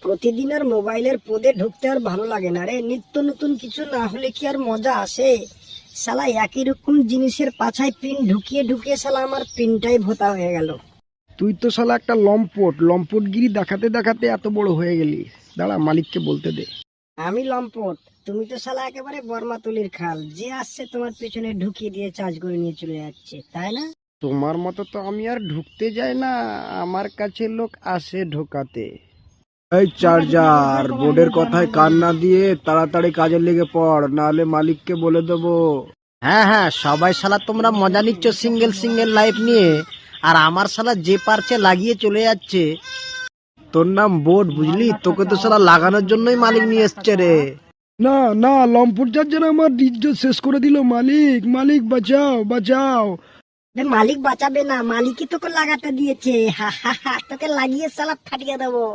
প্রতিদিন আর মোবাইলের পোদে ঢুকতে আর ভালো লাগে না রে। নিত্য নতুন কিছু না হলে কি আর মজা আসে? শালা একই রকম জিনিসের পাছায় পিন ঢুকিয়ে ঢুকিয়ে শালা আমার পিনটাই ভোতা হয়ে গেল। তুই তো শালা একটা লম্পটগিরি দেখাতে দেখাতে এত বড় হয়ে গেলি। দাঁড়া, মালিককে বলতে দে। আমি লম্পট? তুমি তো শালা একেবারে বর্মাতুলির খাল, যে আসছে তোমার পেছনে ঢুকিয়ে দিয়ে চার্জ করে নিয়ে চলে যাচ্ছে, তাই না? তোমার মতো তো আমি আর ঢুকতে যাই না, আমার কাছে লোক আসে ঢোকাতে। এই চার্জার, বোর্ডের কথায় কান না দিয়ে তাড়াতাড়ি কাজে লেগে পড়, নাহলে মালিককে বলে দেবো। হ্যাঁ হ্যাঁ, সবাই শালা তোমরা মজা নিচ্ছ সিঙ্গেল সিঙ্গেল লাইফ নিয়ে, আর আমার শালা যে পারছে লাগিয়ে চলে যাচ্ছে। তোর নাম বোর্ড, বুঝলি? তোকে তো শালা লাগানোর জন্যই মালিক নিয়ে এসছে রে। না না, লম্পট চার্জার আমার ইজ্জত শেষ করে দিল। মালিক, মালিক বাঁচাও, বাঁচাও। মালিক বাঁচাবে না, মালিকই তোকে লাগাতে দিয়েছে। হা হা হা, তোকে লাগিয়ে শালা ফাটিয়ে দেবো।